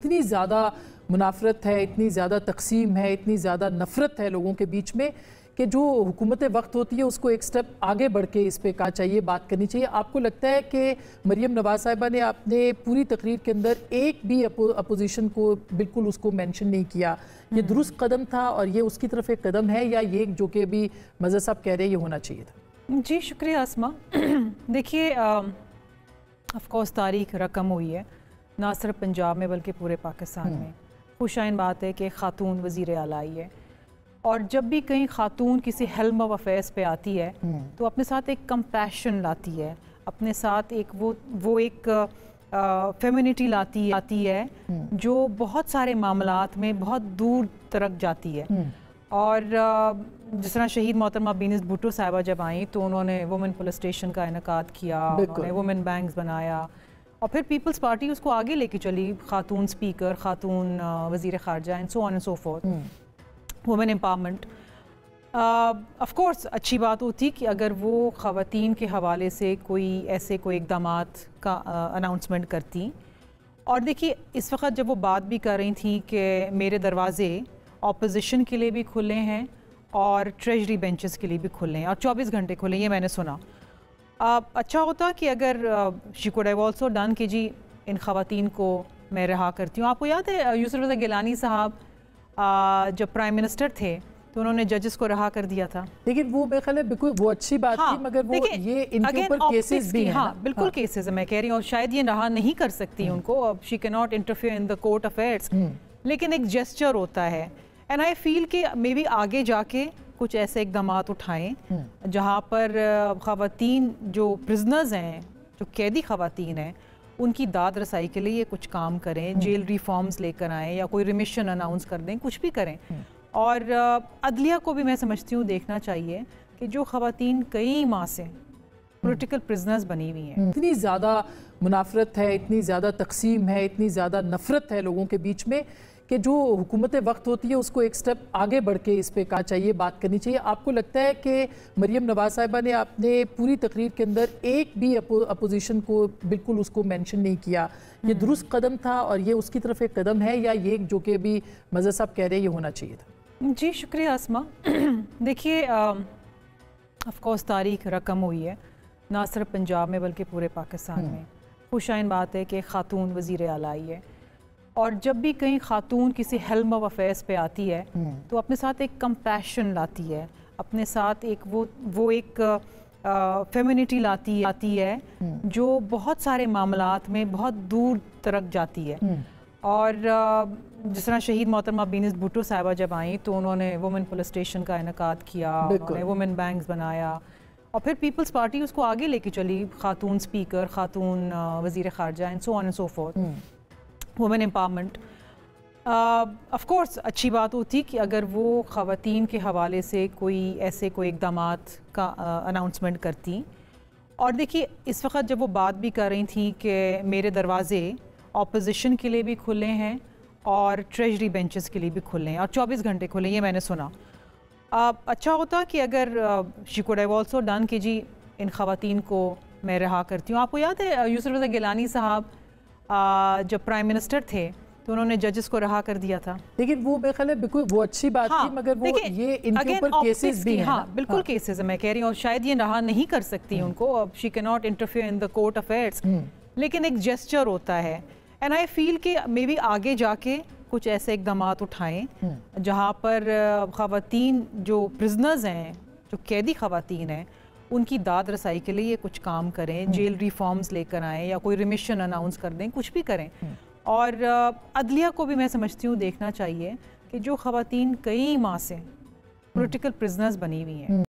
اتنی زیادہ منافرت ہے، اتنی زیادہ تقسیم ہے، اتنی زیادہ نفرت ہے لوگوں کے بیچ میں کہ جو حکومت وقت ہوتی ہے اس کو ایک سٹیپ آگے بڑھ کے اس پہ کہا چاہیے، بات کرنی چاہیے۔ آپ کو لگتا ہے کہ مریم نواز صاحبہ نے اپنے پوری تقریر کے اندر ایک بھی اپوزیشن کو بالکل اس کو مینشن نہیں کیا، یہ درست قدم تھا اور یہ اس کی طرف ایک قدم ہے، یا یہ جو کہ ابھی مظہر صاحب کہہ رہے ہیں یہ ہونا چاہیے تھا؟ جی شکریہ اسما۔ دیکھیے آف کورس تاریخ رقم ہوئی ہے، نہ صرف پنجاب میں بلکہ پورے پاکستان میں۔ خوش آئند بات ہے کہ خاتون وزیر اعلیٰ آئی ہے، اور جب بھی کہیں خاتون کسی ہیلم آف افیئرس پہ آتی ہے تو اپنے ساتھ ایک کمپیشن لاتی ہے، اپنے ساتھ ایک وہ ایک فیمینٹی لاتی ہے جو بہت سارے معاملات میں بہت دور تک جاتی ہے۔ اور جس طرح شہید محترمہ بینظ بھٹو صاحبہ جب آئیں تو انہوں نے وومن پولیس اسٹیشن کا انعقاد کیا، انہوں نے وومن بینکس بنایا، اور پھر پیپلز پارٹی اس کو آگے لے کے چلی، خاتون اسپیکر، خاتون وزیر خارجہ and so on and so forth, women empowerment. Of course اچھی بات ہوتی کہ اگر وہ خواتین کے حوالے سے کوئی اقدامات کا اناؤنسمنٹ کرتی۔ اور دیکھیے اس وقت جب وہ بات بھی کر رہی تھیں کہ میرے دروازے اپوزیشن کے لیے بھی کھلے ہیں اور ٹریجری بینچز کے لیے بھی کھلے ہیں اور 24 گھنٹے کھلے ہیں، یہ میں نے سنا۔ اچھا ہوتا کہ اگر she could have also done کہ جی ان خواتین کو میں رہا کرتی ہوں۔ آپ کو یاد ہے یوسف رضا گیلانی صاحب جب پرائم منسٹر تھے تو انہوں نے ججز کو رہا کر دیا تھا، لیکن وہ میرے خیال ہے بالکل وہ اچھی بات تھی، مگر وہ یہ ان کے اوپر کیسز بھی ہیں۔ ہاں بالکل کیسز ہیں، میں کہہ رہی ہوں، اور شاید یہ رہا نہیں کر سکتی ان کو، اب شی کی not interfere in the court affairs, لیکن ایک جیسچر ہوتا ہے۔ اینڈ آئی فیل کہ مے بی آگے جا کے کچھ ایسے اقدامات اٹھائیں جہاں پر خواتین جو پرزنرز ہیں، جو قیدی خواتین ہیں، ان کی داد رسائی کے لیے کچھ کام کریں، جیل ریفارمز لے کر آئیں یا کوئی ریمیشن اناؤنس کر دیں، کچھ بھی کریں۔ اور عدلیہ کو بھی میں سمجھتی ہوں دیکھنا چاہیے کہ جو خواتین کئی ماہ سے پولیٹیکل پرزنرز بنی ہوئی ہیں، اتنی زیادہ منافرت ہے، اتنی زیادہ تقسیم ہے، اتنی زیادہ نفرت ہے لوگوں کے بیچ میں کہ جو حکومت وقت ہوتی ہے اس کو ایک سٹیپ آگے بڑھ کے اس پہ کہا چاہیے، بات کرنی چاہیے۔ آپ کو لگتا ہے کہ مریم نواز صاحبہ نے اپنے پوری تقریر کے اندر ایک بھی اپوزیشن کو بالکل اس کو مینشن نہیں کیا، یہ درست قدم تھا اور یہ اس کی طرف ایک قدم ہے، یا یہ جو کہ ابھی مظہر صاحب کہہ رہے ہیں یہ ہونا چاہیے تھا؟ جی شکریہ اسما۔ دیکھیے آف کورس تاریخ رقم ہوئی ہے، نہ صرف پنجاب میں بلکہ پورے پاکستان میں۔ خوش آئند بات ہے کہ خاتون وزیر اعلیٰ آئی ہے، اور جب بھی کہیں خاتون کسی ہیلم آف افیئرس پہ آتی ہے تو اپنے ساتھ ایک کمپیشن لاتی ہے، اپنے ساتھ ایک وہ ایک فیمینٹی لاتی ہے جو بہت سارے معاملات میں بہت دور تک جاتی ہے۔ اور جس طرح شہید محترمہ بینظ بھٹو صاحبہ جب آئیں تو انہوں نے وومن پولیس اسٹیشن کا انعقاد کیا، انہوں نے وومن بینکس بنایا، اور پھر پیپلز پارٹی اس کو آگے لے کے چلی، خاتون اسپیکر، خاتون وزیر خارجہ and so on and so forth, women empowerment. Of course اچھی بات ہوتی کہ اگر وہ خواتین کے حوالے سے کوئی اقدامات کا اناؤنسمنٹ کرتی۔ اور دیکھیے اس وقت جب وہ بات بھی کر رہی تھیں کہ میرے دروازے اپوزیشن کے لیے بھی کھلے ہیں اور ٹریجری بینچز کے لیے بھی کھلے ہیں اور 24 گھنٹے کھلے ہیں، یہ میں نے سنا۔ اچھا ہوتا کہ اگر she could have also done کہ جی ان خواتین کو میں رہا کرتی ہوں۔ آپ کو یاد ہے یوسف رضا گیلانی صاحب جب پرائم منسٹر تھے تو انہوں نے ججز کو رہا کر دیا تھا، لیکن وہ میرے خیال ہے بالکل وہ اچھی بات تھی، مگر وہ یہ ان کے اوپر کیسز بھی ہیں۔ ہاں بالکل کیسز ہیں، میں کہہ رہی ہوں، شاید یہ رہا نہیں کر سکتی ان کو، اب شی کی not interfere in the court affairs, لیکن ایک جیسچر ہوتا ہے۔ اینڈ آئی فیل کہ مے بی آگے جا کے کچھ ایسے اقدامات اٹھائیں جہاں پر خواتین جو پرزنرز ہیں، جو قیدی خواتین ہیں، ان کی داد رسائی کے لیے کچھ کام کریں، جیل ریفارمز لے کر آئیں یا کوئی ریمیشن اناؤنس کر دیں، کچھ بھی کریں۔ اور عدلیہ کو بھی میں سمجھتی ہوں دیکھنا چاہیے کہ جو خواتین کئی ماہ سے پولیٹیکل پرزنرز بنی ہوئی ہیں،